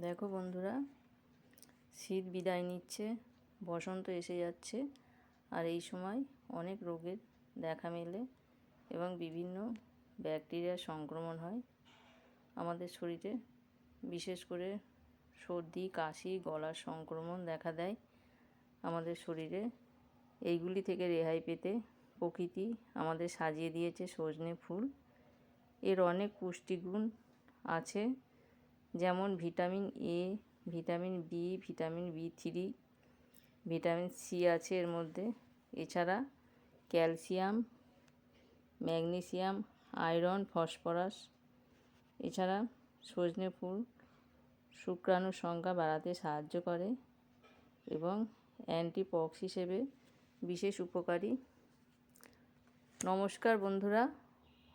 দেখো বন্ধুরা, শীত বিদায় নিচ্ছে, বসন্ত এসে যাচ্ছে। আর এই সময় অনেক রোগের দেখা মেলে এবং বিভিন্ন ব্যাকটেরিয়ার সংক্রমণ হয় আমাদের শরীরে। বিশেষ করে সর্দি, কাশি, গলার সংক্রমণ দেখা দেয় আমাদের শরীরে। এইগুলি থেকে রেহাই পেতে প্রকৃতি আমাদের সাজিয়ে দিয়েছে সজনে ফুল। এর অনেক পুষ্টিগুণ আছে, যেমন vitamin A, vitamin B, vitamin বি3, ভিটামিন সি আছে এর মধ্যে। এছাড়া ক্যালসিয়াম, ম্যাগনেসিয়াম, আয়রন, ফসফরাস। এছাড়া সজনে ফুল শুক্রাণুর সংখ্যা বাড়াতে সাহায্য করে এবং অ্যান্টিপক্স হিসেবে বিশেষ উপকারী। নমস্কার বন্ধুরা,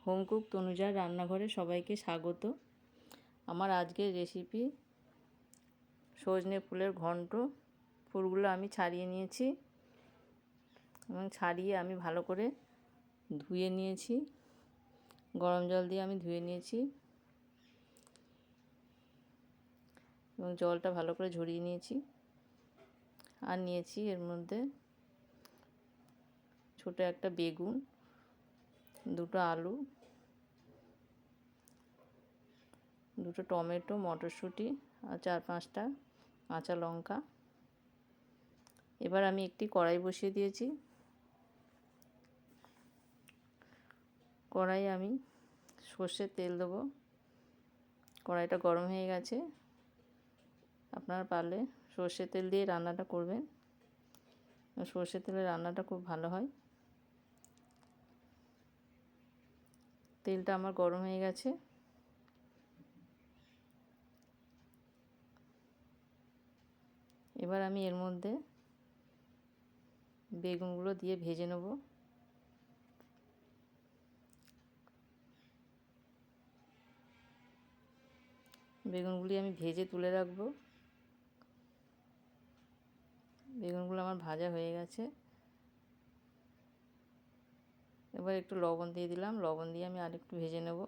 হোমকুক তনুজার রান্নাঘরে সবাইকে স্বাগত। আমার আজকের রেসিপি সজনে ফুলের ঘন্ট। ফুলগুলো আমি ছাড়িয়ে নিয়েছি এবং ছাড়িয়ে আমি ভালো করে ধুয়ে নিয়েছি। গরম জল দিয়ে আমি ধুয়ে নিয়েছি এবং জলটা ভালো করে ঝরিয়ে নিয়েছি। আর নিয়েছি এর মধ্যে ছোট একটা বেগুন, দুটো আলু, দুটো টমেটো, মটরশুঁটি আর 4-5টা কাঁচা লঙ্কা। এবার আমি একটি কড়াই বসিয়ে দিয়েছি। কড়াই আমি সর্ষের তেল দেবো। কড়াইটা গরম হয়ে গেছে। আপনারা পারলে সর্ষের তেল দিয়ে রান্নাটা করবেন, সর্ষের তেলে রান্নাটা খুব ভালো হয়। তেলটা আমার গরম হয়ে গেছে। এবার আমি এর মধ্যে বেগুনগুলো দিয়ে ভেজে নেব। বেগুনগুলি আমি ভেজে তুলে রাখবো। বেগুনগুলো আমার ভাজা হয়ে গেছে। এবার একটু লবণ দিয়ে দিলাম। লবণ দিয়ে আমি আরেকটু ভেজে নেব।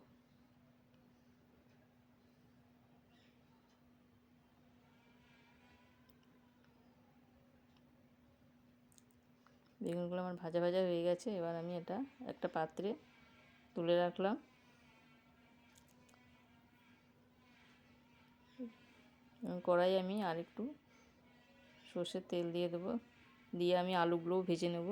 বেগুনগুলো আমার ভাজা ভাজা হয়ে গেছে। এবার আমি এটা একটা পাত্রে তুলে রাখলাম। কড়াই আমি আরেকটু সর্ষের তেল দিয়ে দেবো, দিয়ে আমি আলুগুলোও ভেজে নেব।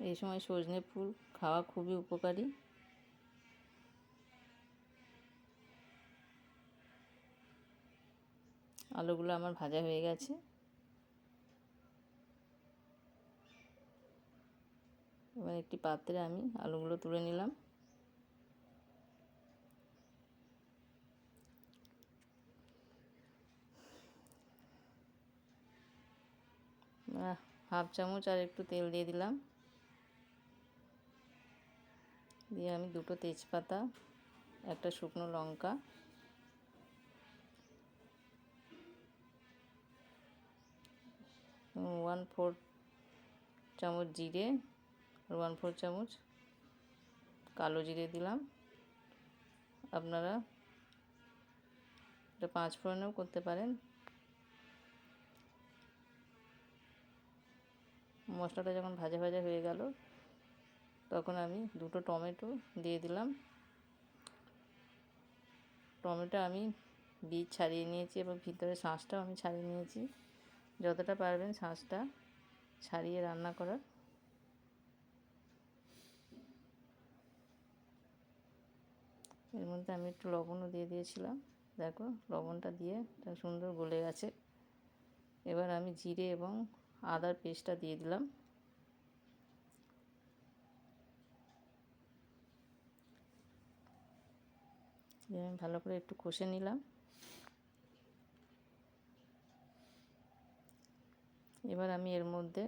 এই সময় সজনে ফুল খাওয়া খুবই উপকারী। আলুগুলো আমার ভাজা হয়ে গেছে। এবার একটি পাত্রে আমি আলুগুলো তুলে নিলাম। হাফ চামচ আর একটু তেল দিয়ে দিলাম। দিয়ে আমি দুটো তেজপাতা, একটা শুকনো লঙ্কা, 1/4 চামচ জিরে আর 1/4 চামচ কালো জিরে দিলাম। আপনারা এটা 5 ফোড়নেও করতে পারেন। মশলাটা যখন ভাজা ভাজা হয়ে গেল, তখন আমি দুটো টমেটো দিয়ে দিলাম। টমেটো আমি বীজ ছাড়িয়ে নিয়েছি এবং ভিতরে শাঁসটাও আমি ছাড়িয়ে নিয়েছি। যতটা পারবেন শাঁসটা ছাড়িয়ে রান্না করার। এর মধ্যে আমি একটু লবণও দিয়ে দিয়েছিলাম। দেখো লবণটা দিয়ে এটা সুন্দর গলে গেছে। এবার আমি জিরে এবং আদার পেস্টটা দিয়ে দিলাম। দিয়ে আমি ভালো করে একটু কষে নিলাম। এবার আমি এর মধ্যে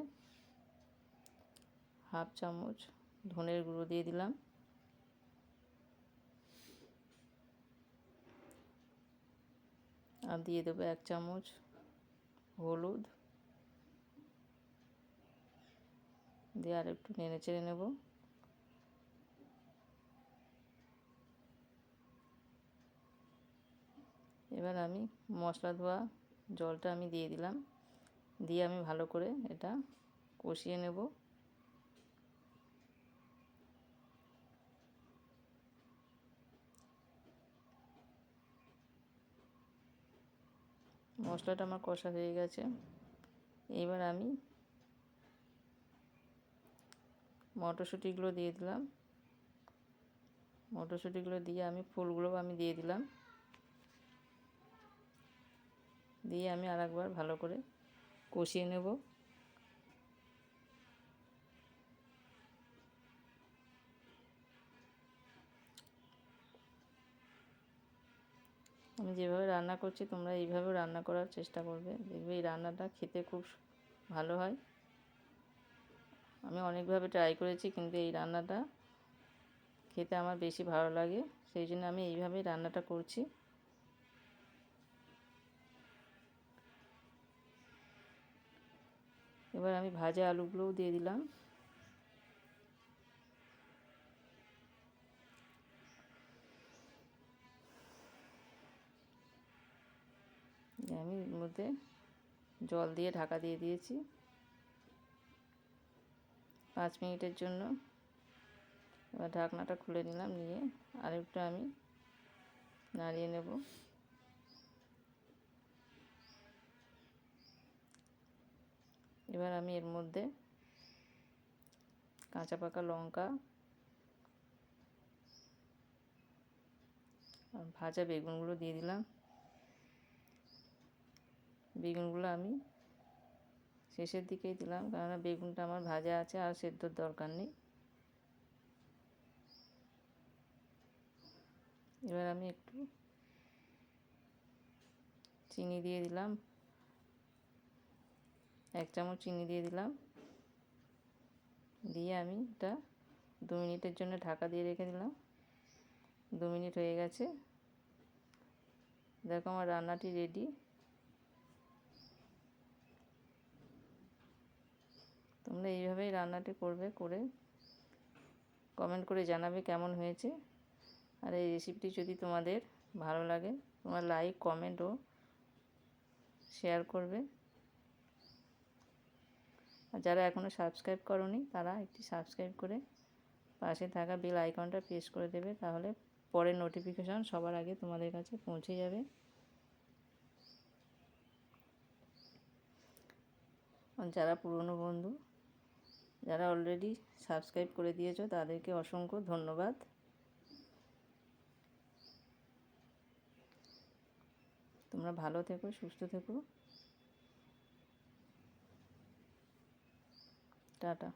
হাফ চামচ ধনের গুঁড়ো দিয়ে দিলাম। আর দিয়ে দেবো 1 চামচ হলুদ, দিয়ে আর একটু নেড়ে চেড়ে নেব। এবার আমি মশলা ধোয়া জলটা আমি দিয়ে দিলাম, দিয়ে আমি ভালো করে এটা কষিয়ে নেব। মশলাটা আমার কষা হয়ে গেছে। এবার আমি মটরশুঁটিগুলো দিয়ে দিলাম, মটরশুঁটিগুলো দিয়ে আমি ফুলগুলো আমি দিয়ে দিলাম, দিয়ে আমি আরেকবার ভালো করে কষিয়ে নেব। আমি যেভাবে রান্না করছি তোমরা এইভাবেও রান্না করার চেষ্টা করবে, দেখবে এই রান্নাটা খেতে খুব ভালো হয়। আমি অনেকভাবে ট্রাই করেছি, কিন্তু এই রান্নাটা খেতে আমার বেশি ভালো লাগে, সেই জন্য আমি এইভাবেই রান্নাটা করছি। এবার আমি ভাজা আলুগুলোও দিয়ে দিলাম। আমি এর মধ্যে জল দিয়ে ঢাকা দিয়ে দিয়েছি 5 মিনিটের জন্য। এবার ঢাকনাটা খুলে নিলাম, নিয়ে আরেকটু আমি নাড়িয়ে নেব। এবার আমি এর মধ্যে কাঁচা পাকা লঙ্কা আর ভাজা বেগুনগুলো দিয়ে দিলাম। বেগুনগুলো আমি শেষের দিকেই দিলাম, কারণ বেগুনটা আমার ভাজা আছে, আর সেদ্ধর দরকার নেই। এবার আমি একটু চিনি দিয়ে দিলাম, 1 চামচ চিনি দিয়ে দিলাম, দিয়ে আমি এটা 2 মিনিটের জন্য ঢাকা দিয়ে রেখে দিলাম। 2 মিনিট হয়ে গেছে, দেখো আমার রান্নাটি রেডি। তোমরা এইভাবেই রান্নাটি করবে, করে কমেন্ট করে জানাবে কেমন হয়েছে। আর এই রেসিপিটি যদি তোমাদের ভালো লাগে তোমরা লাইক, কমেন্ট ও শেয়ার করবে। আর যারা এখনও সাবস্ক্রাইব করোনি তারা একটি সাবস্ক্রাইব করে পাশে থাকা বেল আইকনটা প্রেস করে দেবে, তাহলে পরের নোটিফিকেশন সবার আগে তোমাদের কাছে পৌঁছে যাবে। যারা পুরনো বন্ধু, যারা অলরেডি সাবস্ক্রাইব করে দিয়েছো তাদেরকে অসংখ্য ধন্যবাদ। তোমরা ভালো থেকো, সুস্থ থেকো, টাটা।